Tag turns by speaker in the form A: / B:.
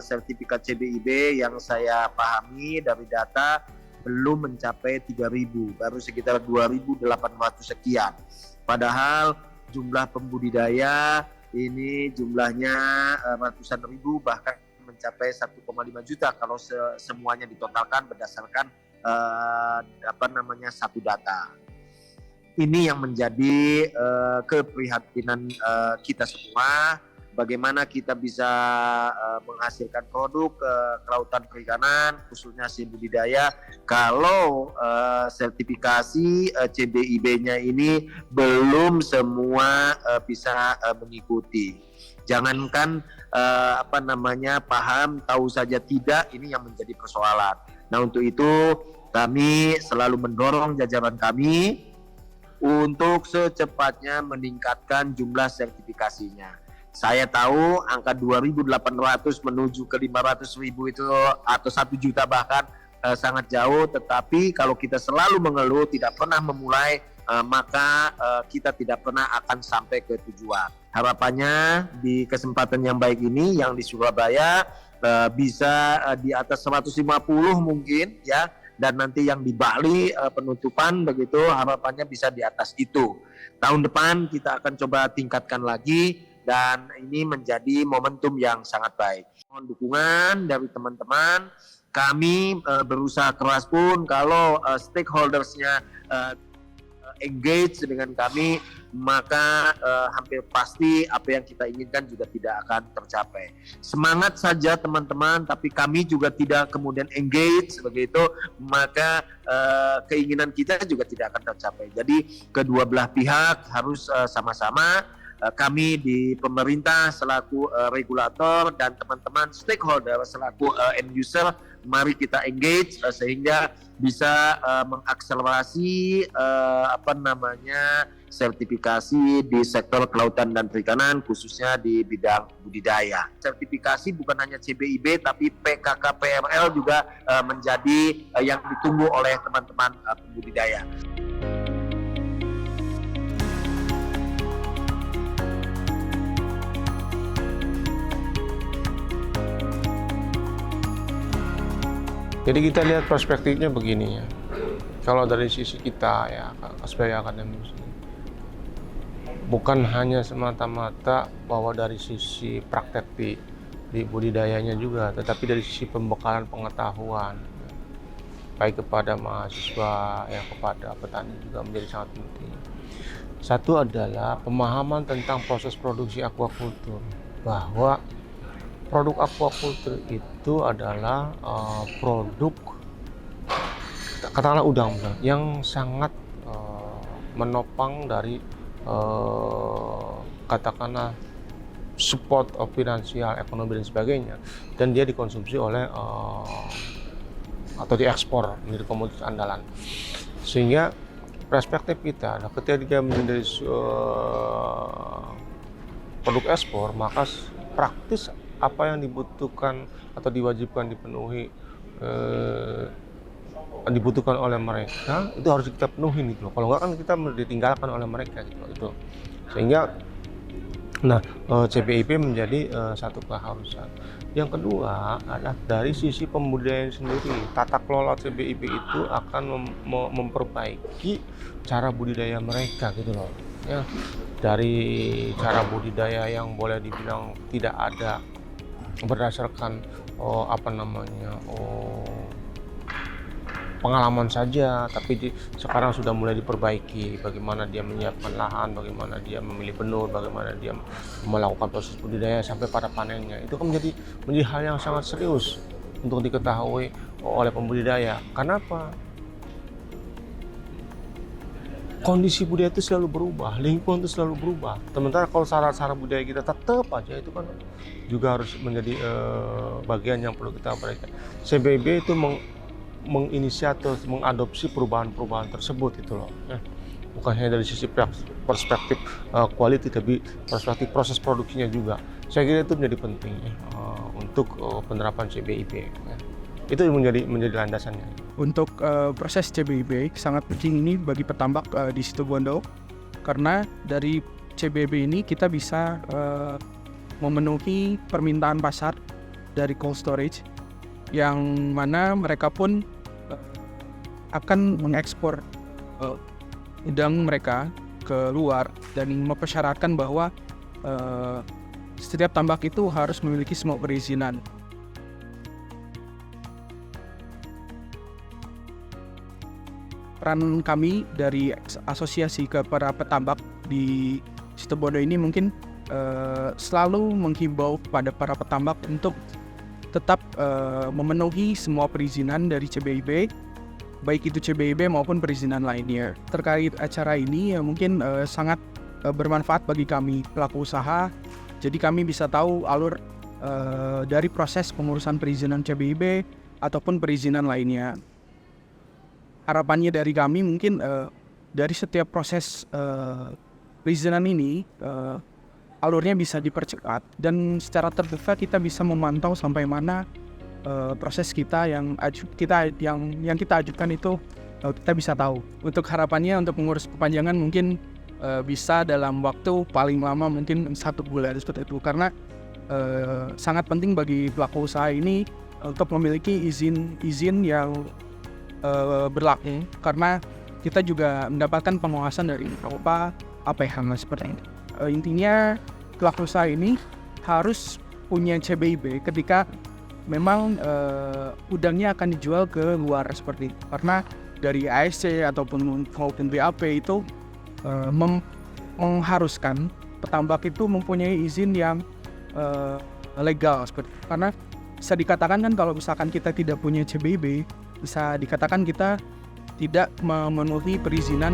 A: sertifikat CBIB yang saya pahami dari data belum mencapai 3.000, baru sekitar 2.800 sekian. Padahal jumlah pembudidaya ini jumlahnya ratusan ribu, bahkan mencapai 1,5 juta kalau semuanya ditotalkan berdasarkan satu data. Ini yang menjadi keprihatinan kita semua. Bagaimana kita bisa menghasilkan produk kelautan perikanan, khususnya hasil budidaya, kalau sertifikasi CBIB-nya ini belum semua bisa mengikuti. Jangankan paham, tahu saja tidak, ini yang menjadi persoalan. Nah, untuk itu kami selalu mendorong jajaran kami untuk secepatnya meningkatkan jumlah sertifikasinya. Saya tahu angka 2.800 menuju ke 500.000 itu atau 1 juta bahkan sangat jauh, tetapi kalau kita selalu mengeluh tidak pernah memulai, maka kita tidak pernah akan sampai ke tujuan. Harapannya di kesempatan yang baik ini yang di Surabaya bisa di atas 150 mungkin ya, dan nanti yang di Bali penutupan begitu, harapannya bisa di atas itu. Tahun depan kita akan coba tingkatkan lagi, dan ini menjadi momentum yang sangat baik. Mohon dukungan dari teman-teman. Kami berusaha keras pun kalau stakeholders-nya engage dengan kami, maka hampir pasti apa yang kita inginkan juga tidak akan tercapai. Semangat saja teman-teman, tapi kami juga tidak kemudian engage begitu, maka keinginan kita juga tidak akan tercapai. Jadi kedua belah pihak harus sama-sama, kami di pemerintah selaku regulator dan teman-teman stakeholder selaku end user, mari kita engage sehingga bisa mengakselerasi sertifikasi di sektor kelautan dan perikanan, khususnya di bidang budidaya. Sertifikasi bukan hanya CBIB tapi PKKPRL juga menjadi yang ditunggu oleh teman-teman pembudidaya.
B: Jadi kita lihat perspektifnya begini ya. Kalau dari sisi kita ya sebagai akademis, bukan hanya semata-mata bahwa dari sisi praktek di budidayanya juga, tetapi dari sisi pembekalan pengetahuan baik kepada mahasiswa ya kepada petani juga menjadi sangat penting. Satu adalah pemahaman tentang proses produksi aquaculture, bahwa produk aquaculture itu adalah produk katakanlah udang yang sangat menopang dari katakanlah support of finansial, ekonomi dan sebagainya, dan dia dikonsumsi oleh atau diekspor menjadi komoditas andalan. Sehingga perspektif kita ketika menjadi produk ekspor, maka praktis apa yang dibutuhkan atau diwajibkan dibutuhkan oleh mereka itu harus kita penuhi gitu loh. Kalau enggak kan kita ditinggalkan oleh mereka gitu loh. Itu sehingga CBIB menjadi satu keharusan. Yang kedua adalah dari sisi pembudidayaan sendiri, tata kelola CBIB itu akan memperbaiki cara budidaya mereka gitu loh ya. Dari cara budidaya yang boleh dibilang tidak ada berdasarkan pengalaman saja, tapi sekarang sudah mulai diperbaiki. Bagaimana dia menyiapkan lahan, bagaimana dia memilih benur, bagaimana dia melakukan proses budidaya sampai pada panennya. Itu kan menjadi hal yang sangat serius untuk diketahui oleh pembudidaya. Kenapa? Kondisi budaya itu selalu berubah, lingkungan itu selalu berubah. Sementara kalau cara budaya kita tetap aja, itu kan juga harus menjadi bagian yang perlu kita perhatikan. CBIB itu menginisiatif, mengadopsi perubahan-perubahan tersebut itu loh. Bukan hanya dari sisi perspektif quality, tapi perspektif proses produksinya juga. Saya kira itu menjadi penting untuk penerapan CBIB. Itu menjadi landasannya.
C: Untuk proses CBIB sangat penting ini bagi petambak di Situbondo, karena dari CBIB ini kita bisa memenuhi permintaan pasar dari cold storage, yang mana mereka pun akan mengekspor udang mereka ke luar dan mempersyaratkan bahwa setiap tambak itu harus memiliki semua perizinan. Peran kami dari asosiasi kepada petambak di Situbondo ini mungkin selalu menghimbau kepada para petambak untuk tetap memenuhi semua perizinan dari CBIB, baik itu CBIB maupun perizinan lainnya. Terkait acara ini ya mungkin sangat bermanfaat bagi kami pelaku usaha, jadi kami bisa tahu alur dari proses pengurusan perizinan CBIB ataupun perizinan lainnya. Harapannya dari kami mungkin dari setiap proses perizinan ini alurnya bisa dipercepat dan secara terbuka kita bisa memantau sampai mana proses kita yang kita ajukan itu kita bisa tahu. Untuk harapannya untuk mengurus perpanjangan mungkin bisa dalam waktu paling lama mungkin 1 bulan seperti itu, karena sangat penting bagi pelaku usaha ini untuk memiliki izin yang berlaku, karena kita juga mendapatkan pengawasan dari beberapa APH seperti ini. Intinya pelaku usaha ini harus punya CBIB ketika memang udangnya akan dijual ke luar seperti itu. Karena dari ASC ataupun BAP itu mengharuskan petambak itu mempunyai izin yang legal seperti itu. Karena bisa dikatakan kan kalau misalkan kita tidak punya CBIB, bisa dikatakan kita tidak memenuhi perizinan.